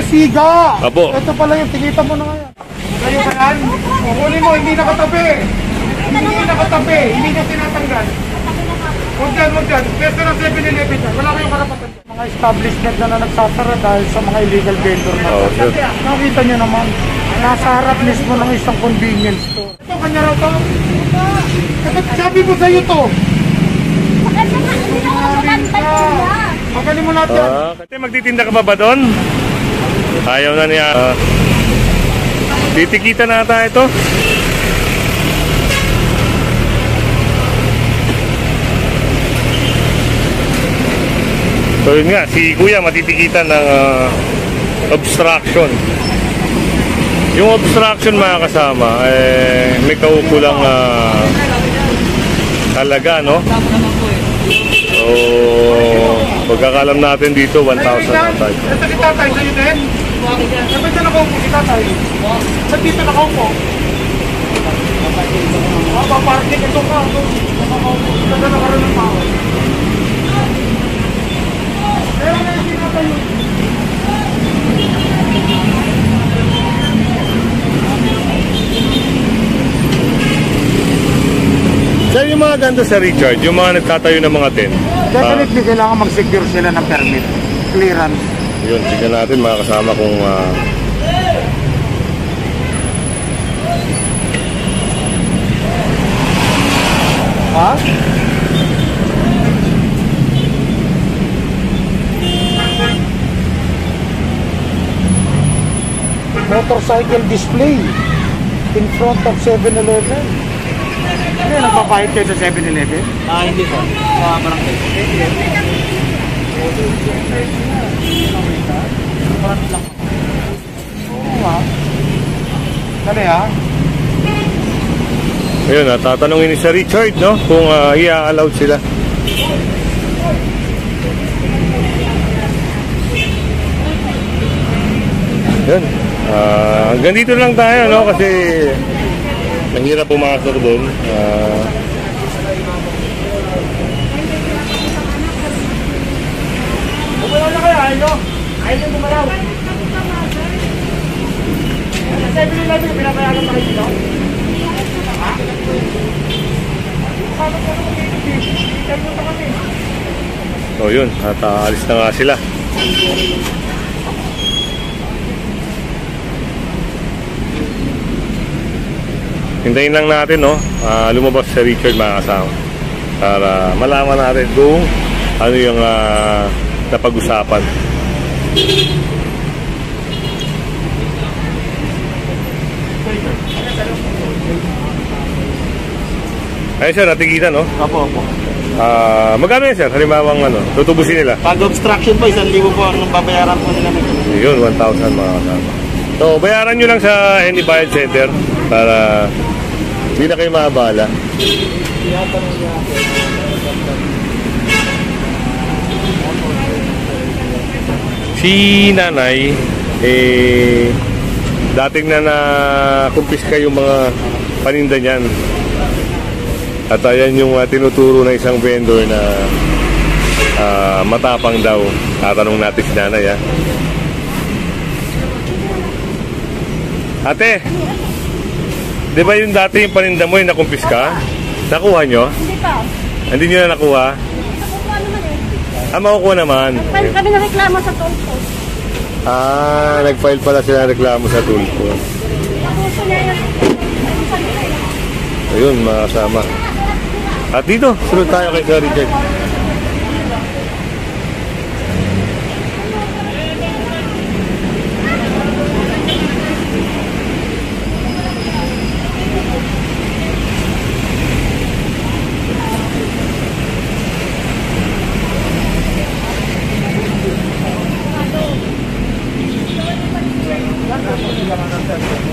siga. Apo. Ito pala yung tikita mo na ngayon. Kayo ba yan? Kukunin mo, hindi nakatabi. Hindi nakatabi, hindi niya tinatanggal. Huwag dyan. Pwesto ng 7-Eleven dyan. Wala kayong karapatan dyan. Mga establishment na nagsasara dahil sa mga illegal vendor na. Oh, sure. Nakita nyo naman, nasa harap mismo ng isang convenience store. Ito, kanya raw to. Sabi ko sa'yo to. Magaling mo natin. Kasi magtitinda ka ba doon? Ayaw na niya. Titikita na tayo ito. So yun nga, si Kuya matitikitan ng obstruction. Yung obstruction mga kasama, may kaukulang halaga, no? So, pagkakalam natin dito, 1,000 na tayo. Ito si tatay, sa'yo din? Sabi dyan nakaupo si tatay. Saan dito nakaupo? Paparking ito ka. Saan na nakaroon ng tao? Kaya na yung sinatay yun. Sir, yung mga ganito sa Richard, yung mga nagtatayo ng mga tent. Definitely kailangan mag-secure sila ng permit. Clearance. Yun, tignan natin mga kasama kung ha? Motorcycle display in front of 7-Eleven. Hindi, nagpapahit kayo sa 7-Eleven? Hindi po. Sa barangay. Oo ha. Dali ha. ayun, tatanungin ni Sir Richard, no? Kung i-allowed sila. Yun. Hanggang dito lang tayo, no? Kasi mahirap pumasok doon. Bumalaw na kaya, ayaw nyo? Ayaw nyo bumalaw? Sa 7-Eleven, pinapayagan pa kayo dito? Ha? So yun, at alis na nga sila. Hintayin lang natin, no? Lumabas si Richard mga kasama para malaman natin kung ano yung napag-usapan. Ay sir, natigitan, no? Opo. Magkano yan sir? Halimbawang tutubusin nila? Pag obstruction po, 1,000 po ang babayaran po nila. Yun, 1,000 mga kasama. So, bayaran nyo lang sa Any Bayad Center para hindi na kayo maabala. Si nanay, dating na kumpiska yung mga paninda niyan. At ayan yung tinuturo ng isang vendor na matapang daw. Tatanong natin si nanay, ha. Ate, di ba yung dati yung paninda mo yung nakumpiska? Nakuha nyo? Hindi pa. Hindi nyo na nakuha? Nakukuha naman eh. Makukuha naman. Nag-file kami ng reklamo sa toll post. Nag-file pala sila ng reklamo sa toll post. Nakuso niya yan. Ayun, mga kasama. At dito, sunod tayo kay Sir Richard.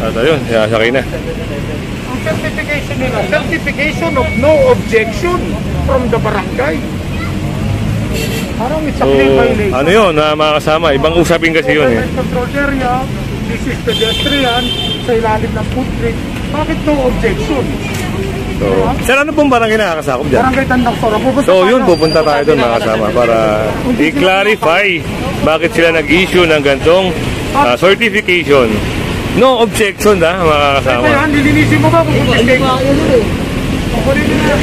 At ayun, sasakay na. Ang certification nila, certification of no objection from the barangay. Parang it's a clear violation. Ano yun, mga kasama, ibang usapin kasi yun eh. Control area, this is pedestrian, sa ilalim ng footbridge. Bakit no objection? So, sir, ano pong barangay nakakasakop dyan? Barangay Tandang Sora. So yun, pupunta tayo doon mga kasama para i-clarify bakit sila nag-issue ng gantong certification. No objection mga kasama. Kaya yan, lilinisin mo ba kung Hindi pa kayo doon eh. kukunin mo na yan?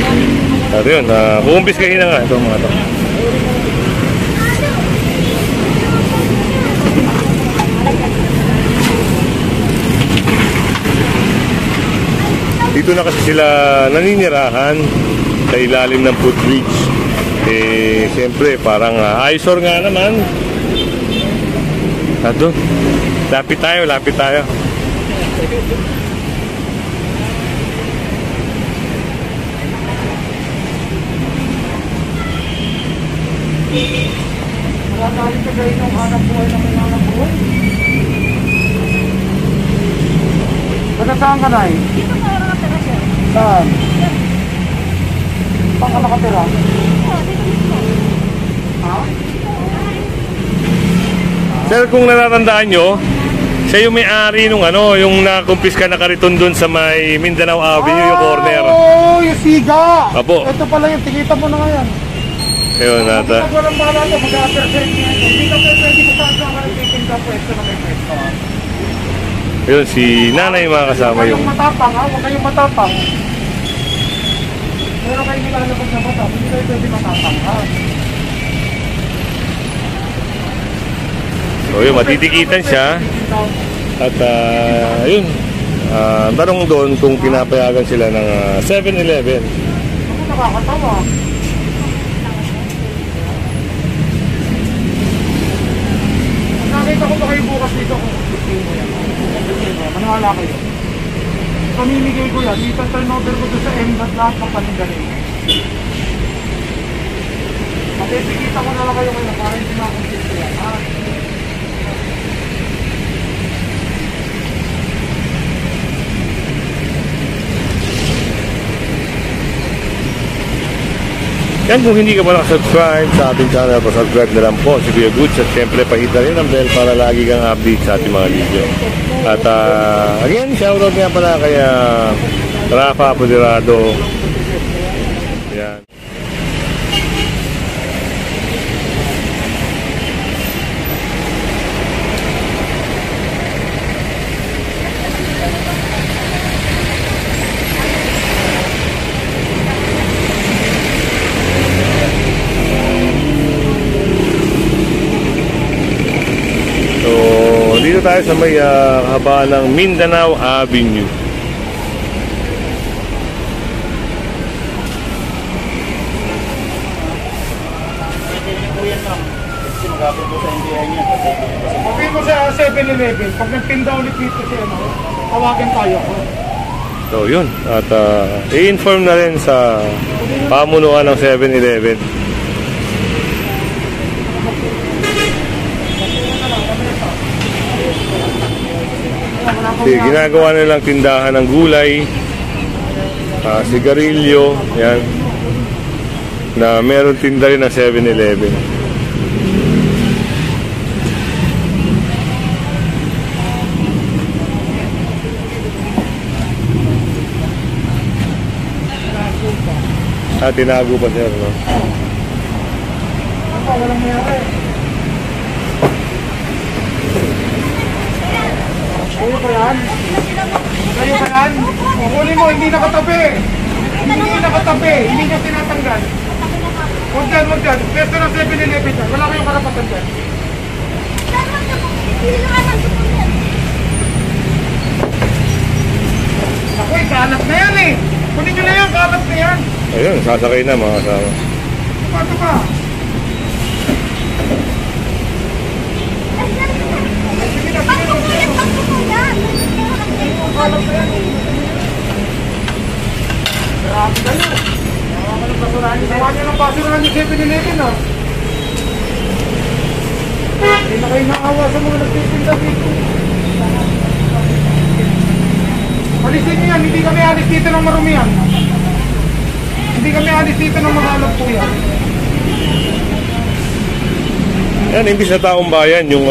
At yun, kukumpiskahin na nga ito mga to. Dito na kasi sila naninirahan sa ilalim ng footbridge. Eh, siyempre, parang eyesore nga naman. At doon, lapit tayo, lapit tayo. Wala tayong kagay ng hanap buhay na may hanap buhay. Basta saan ka na eh? Dito ka lang nakatira siya. Saan? Saan ka nakatira? Oo, dito mismo. Ha? Sir, kung natatandaan nyo, siya yung may-ari nung yung nakumpiska na kariton dun sa may Mindanao Avenue, yung corner. Oo, yung siga! Apo. Ito pala yung tikita mo na ngayon. Ayun, nata. Hindi ka walang bahala ito, mag-a-percent niya. Hindi ka pwede kung saan ka nagtitin ka pwesto na may pwesto. Ayun, si nanay mga kasama Huwag yung... kayong matapang ha, huwag kayong matapang. Meron kayo nilalabag na matapang, hindi kayo pwede matapang ha. So yun, matitikitan siya. At ayun, tanong doon kung pinapayagan sila ng 7-Eleven. Ako nakakatawa. Nakita ko ba kayo bukas dito kung gusto mo yan? Maniwala kayo. Pamimigay ko yan, ita-turnover ko doon sa MDAT lahat ng panindaling. Matitikita ko na lang kayo ngayon para hindi makakonflict yan. Ha? Yan, kung hindi ka pa nakasubscribe sa ating channel, pasubscribe na lang po si Kuya Goods at syempre pahit na rin ang bell para lagi kang update sa ating mga video. At again, shoutout nga pala kay Rafa Apoderado. Yan. Dito tayo sa may haba ng Mindanao Avenue. Pwede niyo po yan ma'am. Kasi mag-upload po sa NBI niya. Sabihin mo sa 7-Eleven, pag nagtinda ulit dito siya, tawagan tayo. So yun, at i-inform na rin sa pamunuan ng 7-Eleven. Ginagawa nilang tindahan ng gulay, sigarilyo, yan, na meron tinda rin ng 7-Eleven. Tinago pa sir, no? Walang mayari. Kayo ba yan? Kayo ba yan? Kukunin mo, hindi nakatabi. Hindi nakatabi, hindi nyo tinatanggal. Huwag dyan, huwag dyan. Pwesto ng 7-Eleven dyan. Wala kayong karapatan dyan. Ako, kalat na yan eh. Kunin nyo na yan, kalat na yan. Ayun, sasakay na mga kasama. Paano ba? Grabe kayo. Gawa nyo ng basurahan yung 7-Eleven ah. Hindi na kayo naawa sa mga nagtitinda dito. Alisin nyo yan, hindi kami alis dito ng marumihan. Hindi kami alis dito ng mahalap po yan. Yan, imbis na taong bayan yung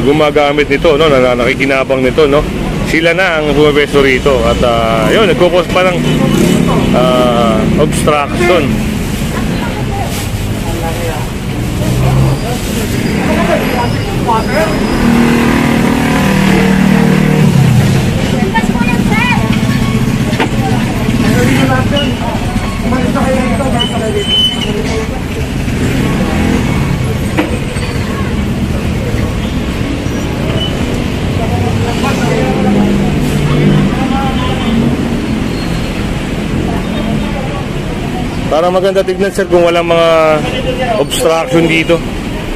gumagamit nito, no, na nakikinabang nito, no. Sila na ang bumabesto rito at yun, nagkukos pa ng obstruction. Water? Para maganda tignan sir kung walang mga obstruction dito.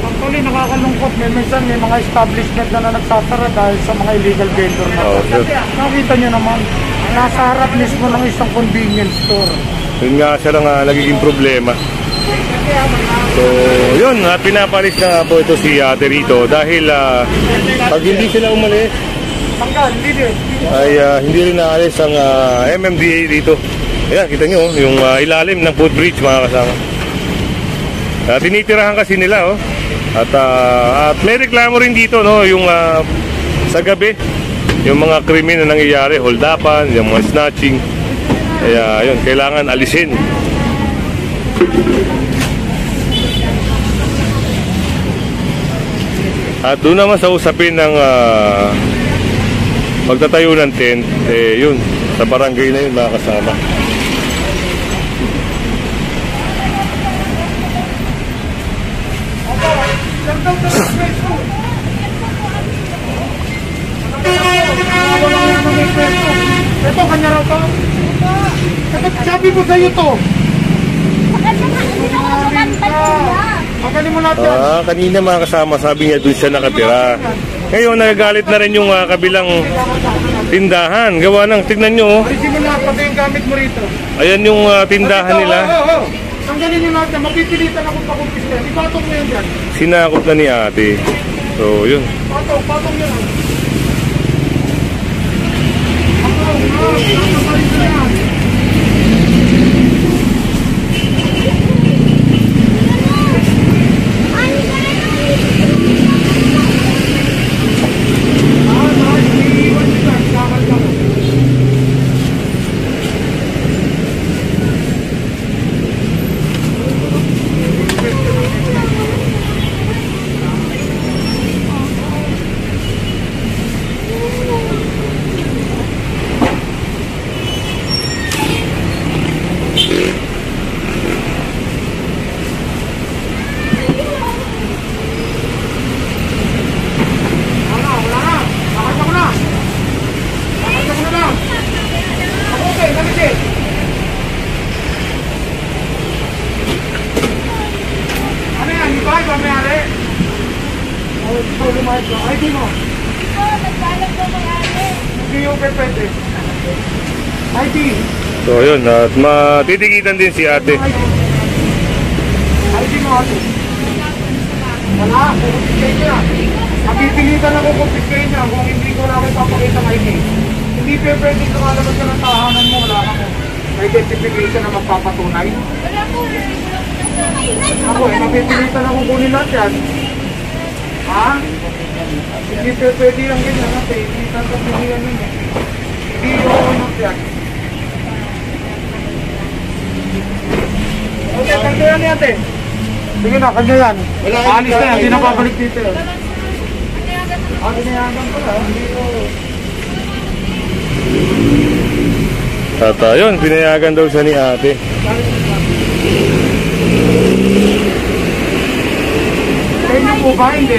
Actually, nakakalungkot. Minsan may mga establishment na nagsasara dahil sa mga illegal vendor na. Oo, sir. Nakita nyo naman, nasa harap mismo ng isang convenience store. Yun nga sir ang nagiging problema. So, yun, pinapalis na po ito si ate rito dahil pag hindi sila umalis, Tanggal, hindi. ay hindi rin naalis ang MMDA dito. Ayan, kita nyo, yung ilalim ng footbridge mga kasama. Tinitirahan kasi nila, oh. At may reklamo rin dito, no, yung sa gabi, yung mga krimen na nangyayari, holdapan, yung mga snatching. Kaya, yun, kailangan alisin. At doon naman sa usapin ng pagtatayo ng tent, yun, sa barangay na yun mga kasama. Ito, kanya raw to. Sabi ko sa'yo to. Magaling mo lahat yan. Kanina mga kasama, sabi niya doon siya nakatira. Ngayon, nagagalit na rin yung kabilang tindahan. Gawa ng, tignan nyo, oh. Alisin mo lahat, pati yung gamit mo rito. Ayan yung tindahan nila. Tanggalin nyo lahat yan, mapipilitan akong pakumpista. Ipatong mo yan dyan. Sinakop na ni ate. So, yun. Patong yan. Napasalit na yan. ID mo. Hindi yung pwede. ID. So, yun. At matitikitan din si ate. ID mo, ate. Wala, kukumpiskain niya. Napipilitan ako kukumpiskain niya kung hindi ko na ako papakita ng ID. Hindi pwede lumalabas ka ng tahanan mo. Wala ka mo. Identification na magpapatunay. Ako napipilitan ako kunin lahat yan. Ha? Hindi pwede lang ganyan ate. Hindi tatapilihan yun eh. Hindi yung ano yan. Okay, kanya yan ate. Sige na, kanya yan. Alis na yan, hindi na babalik dito yan. Dinayagan pala. At yun, pinayagan daw siya ni ate. Sa inyo po ba? Hindi.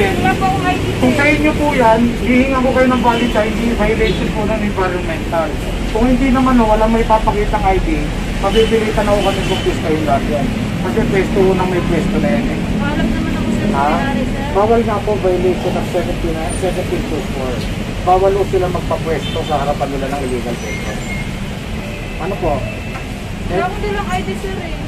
Kung sa inyo po yan, hihingan ko kayo ng valid ID, violation po ng environmental. Kung hindi naman walang may papakitang ID, mabibilitan ako kami buktis kayo lahat yan. Kasi pwesto nang may pwesto na yan eh. Alam naman ako sa nangyari, sir. Bawal nga po violation ng 1724. Bawal po sila magpapwesto sa harapan nila ng illegal vendor. Ano po? Wala ko din lang ID, sir eh.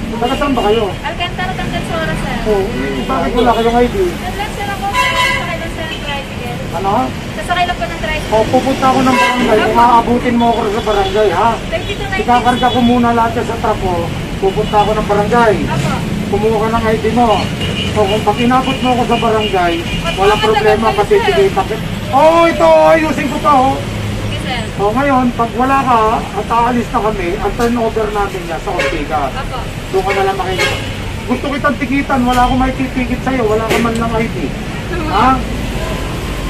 Taga saan ba kayo? Alcantara, Tangansora, sir. Oo. Bakit wala kayong ID? Nag-lang, sir, ako. Sasakay lang, sir, ng tricycle. Ano? Sasakay lang po ng tricycle. O, pupunta ako ng barangay. Kung aabutin mo ako sa barangay, ha? 3290. Ikakarga ko muna lahat yan sa trapo. Pupunta ako ng barangay. Apo. Kumuha ka ng ID mo. O kung pag inabot mo ako sa barangay, walang problema kasi sige takip. Oo, ito, ayusin ko pa, ho. Okay, sir. O ngayon, pag wala ka at aalis na kami, ang turnover natin yan sa Ortiga. Apo. Doon ka na lang makikita. Gusto kitang tikitan, wala akong maititikit sa'yo, wala ka man lang ID. Ha?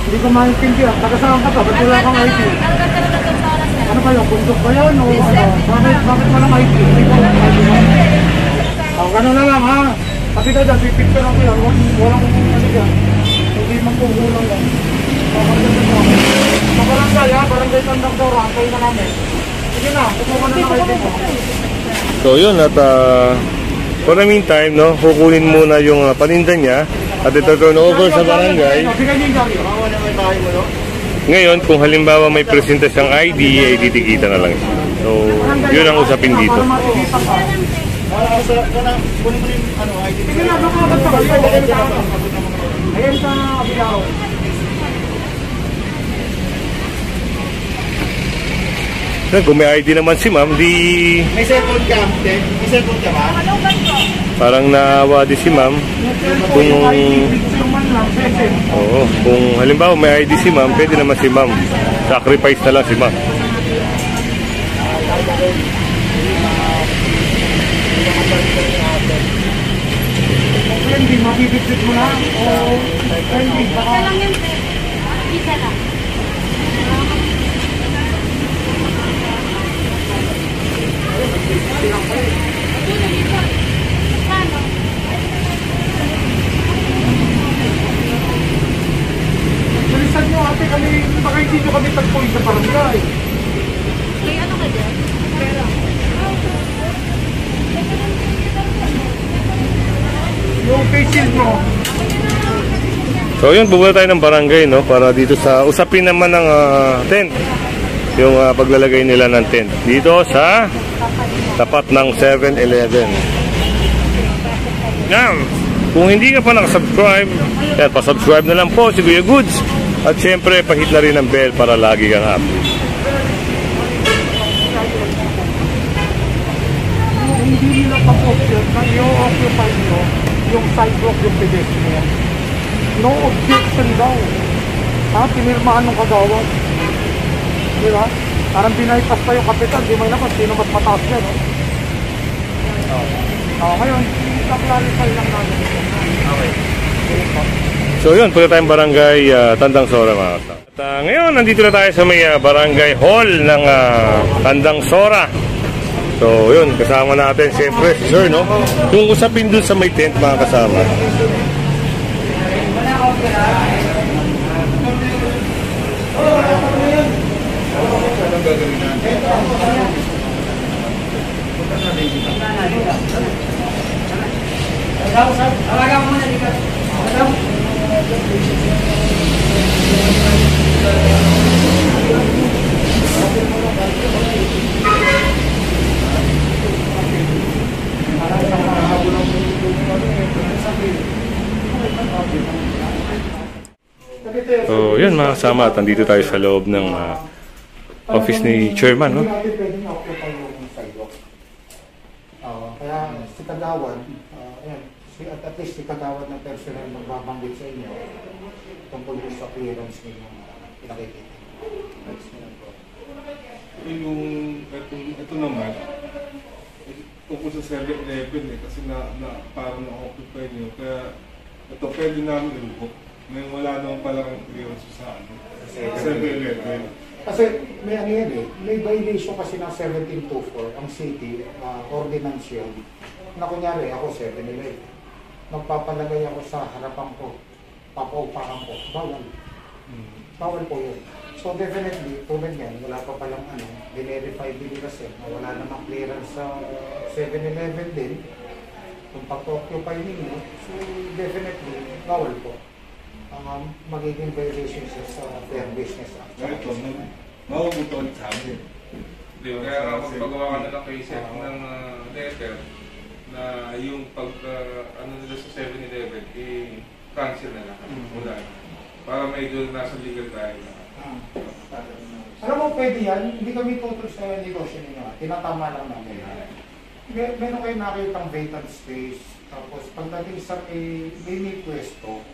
Hindi ko maintindihan. Taga saan ka ba? Ba't wala kang ID? Alcantara, Tangansora, sir. Ano ba yun? Bundok ba yun? O ano? Bakit walang ID? Hindi ko walang ID mo. O, gano'n na lang ha. Kasi ka dyan, pipicture ako yan. Walang ano dyan. Hindi magkukulang yan. O, gano'n na lang. Sa barangay ha, barangay Tandang Dora, antay na namin. Sige Sige na, kumuha na kayo dito. So yun, at for the meantime, no, kukunin muna yung paninda niya at ito turn over sa barangay. Bigyan niyo yung Dario. Bawa na may bahay mo, no? Ngayon, kung halimbawa may presenta siyang ID, ay titikita na lang siya. So, yun ang usapin dito. Para makikita ka. Kunin mo yung ano, ID. Sige na, lumakad pa kayo. Ayan sa Bilao. Kung may ID naman si ma'am, di May cellphone ka, Ate? May cellphone ka ba? Malugan po. parang naawa di si ma'am. Kung, Yung man lang, session. oo, kung halimbawa may ID si ma'am, pwede naman si ma'am. Sacrifice na lang si ma'am. Hindi, mabibitbit mo na. O, hindi, baka. Isa lang yan, te. Isa lang. Paano? Balisan nyo ate, kami, baka hindi nyo kami tagpuin sa barangay. May ano ka dyan? Pero. Yung face shield mo. So yun, pupunta tayo ng barangay, no, para dito sa usapin naman ng tent. Yung paglalagay nila ng tent dito sa tapat ng 7-Eleven. Now, kung hindi ka pa nakasubscribe, yan, pasubscribe na lang po si Kuya Goods. At syempre, pahit na rin ang bell para lagi kang update. Hindi nila pa-option na i-occupy nyo yung sidewalk yung pedestrian. No objection daw. Ha? Pinirmahan ng kagawad. Di ba? Parang binaypas pa yung kapitan. Di may naman sino mas mataas yan. Ngayon, i-clarify lang namin. Okay. So yun, punta tayong barangay Tandang Sora, mga kasama. At ngayon, nandito na tayo sa may barangay hall ng Tandang Sora. So yun, kasama natin siyempre si Sir, no? Yung usapin dun sa may tent, mga kasama. So yun, mga kasama, at nandito tayo sa loob ng office ni Chairman, no? Hindi natin pwedeng occupy yung sidewalk. Kaya si Kagawad, ayan, at least si Kagawad ng personal magbabanggit sa inyo tungkol sa clearance niyo pinakikita. Ito naman, tungkol sa 7-Eleven kasi parang na-occupy nyo. Kaya ito pwede namin i-book. Ngayon wala naman palang clearance sa 7-Eleven. Kasi may ano yan may violation kasi ng 1724, ang city, ordinance yun. Na kunyari ako 7-Eleven, magpapalagay ako sa harapan ko, papaupakan ko, bawal. Bawal po yun. So definitely, tulad yan, wala pa palang verify din kasi na wala namang clearance sa 7-Eleven din. Kung pag-occupy ninyo, so definitely, bawal po. Magiging violation sa Fair Business Act. Ito, maubuton sa amin. Di ba? Kaya magpagawa ka na ng case ng letter na yung ano nila sa 7-Eleven, i-cancel na lang. Wala. Para medyo nasa legal tayo na. Alam mo, pwede yan. Hindi kami tutol sa negosyo ninyo. Tinatama lang namin. Meron kayo nakitang vacant space. Tapos pagdating sa may pwesto,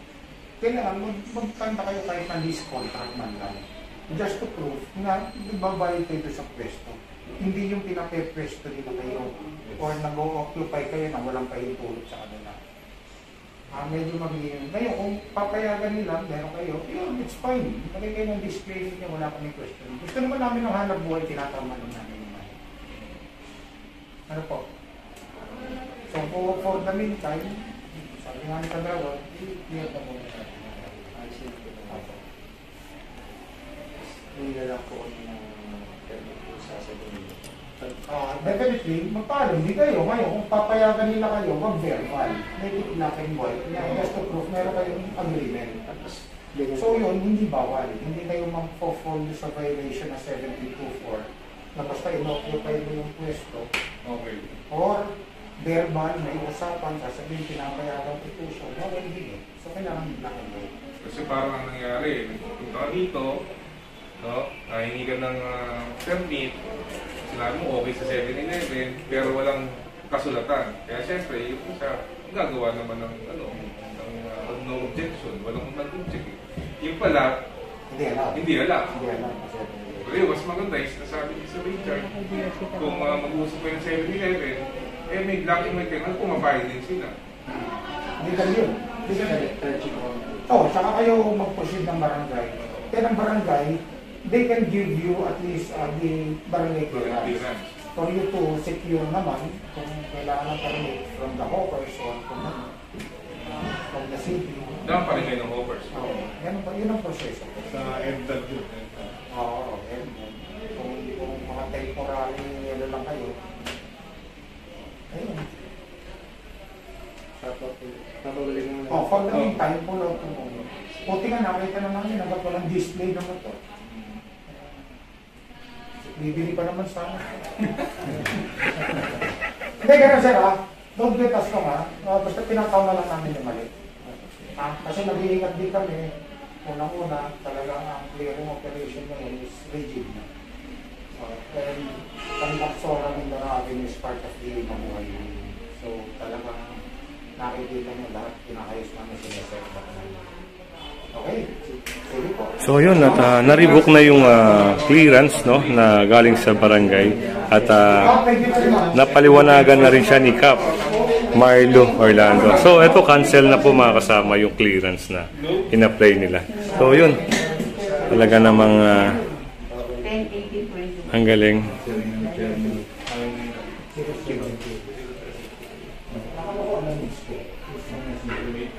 kailangan magkanta kayo kahit na lease contract man lang. Just to prove na nagbabayad kayo sa pwesto. Hindi yung pinapepwesto nila kayo or nag-o-occupy kayo na walang pahintulot sa kanila. Medyo magiging. Ngayon, kung papayagan nila, meron kayo, yun, it's fine. Magiging kayo ng display niya, wala kami question. Gusto naman namin ng hanap buhay, tinatama lang namin yung money. Ano po? So, for the meantime, sabi nga ni Kagawad, i-clear na muna natin. Hindi na lang po kami ng sa 7-Eleven. Definitely, magpalo, hindi kayo. Ngayon, kung papayagan nila kayo, mag-verbal. Make it black and white. Just to prove, meron kayong agreement. So yun, hindi bawal. Hindi kayo mag-fall sa violation ng 7224 na basta inoccupy mo yung pwesto. Okay. Or verbal, may usapan, sasabihin pinapayagan petition. No, hindi eh. So kailangan black and white. Kasi parang ang nangyari, punta ka dito, no? Hingi ka ng permit, sinabi mo okay sa 7-Eleven, pero walang kasulatan. Kaya syempre, yung isa, gagawa naman ng no objection, walang mag-object. Yung pala, Hindi alam. hindi alam. Hindi alam. Pero yun, mas maganda is nasabi niya sa Richard, kung mag-uusap ko yung 7-Eleven, may black and white kayo, pumapayag din sila. Hindi ka yun. Hindi ka saka kayo mag-proceed ng barangay. Kaya ng barangay, they can give you at least the barangay clearance. For you to secure naman kung kailangan ng permit from the hoppers or from the city. Dapat pa rin kayo ng hoppers. Yun ang proseso. Sa EDDAD yun. Oo, kung mga temporary nila lang kayo, ayun. For the meantime, pull out mo. Puti nga, nakita na namin na ba't walang display naman to. Bibili pa naman sana. Hindi, gano'n sir ha. Don't get us wrong ha. Basta pinakaw na lang namin yung mali. Kasi nag-iingat din kami. Unang-una, talagang ang clearing operation ngayon is rigid na. And ang Baksora Mindanao Avenue is part of the Mamuhay. So talagang nakikita nyo lahat, pinakayos namin sineset back namin. Okay? Sige po. So yun, at na-revoke na yung clearance, no, na galing sa barangay. At napaliwanagan na rin siya ni Cap Marlo Orlando. So ito, cancel na po mga kasama yung clearance na in-apply nila. So yun, talaga namang ang galing.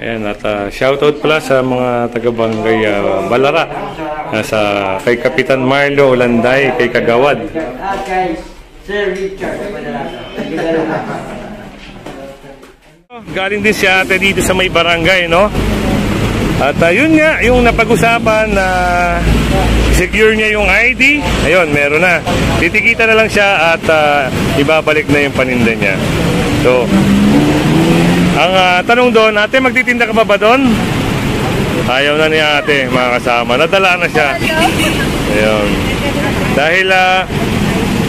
Ayan, at shoutout pala sa mga taga-barangay Balara, sa kay Kapitan Marlo Olanday, kay Kagawad. Guys, Sir Richard. Galing din si ate dito sa may barangay, no? At yun nga, yung napag-usapan na secure niya yung ID, ayun, meron na. Titikita na lang siya at ibabalik na yung paninda niya. So, ang tanong doon, ate, magtitinda ka ba doon? Ayaw na ni ate, mga kasama. Nadala na siya. Ayun. Dahil,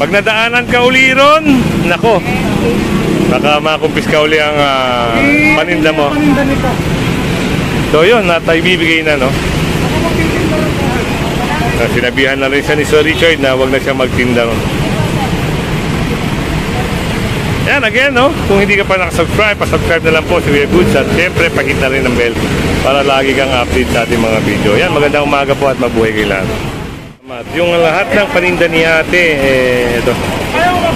pag nadaanan ka uli ron, nako, baka makumpis ka uli ang paninda mo. So yun, ibibigay na, no? Sinabihan na rin siya ni Sir Richard na wag na siya magtinda, no? Yan, again, no? Kung hindi ka pa nakasubscribe, pasubscribe na lang po si Kuya Goods at siyempre pakit na rin ng bell para lagi kang update sa ating mga video. Yan, magandang umaga po at mabuhay kayo lahat. Yung lahat ng paninda ni ate, ito. Ayaw ka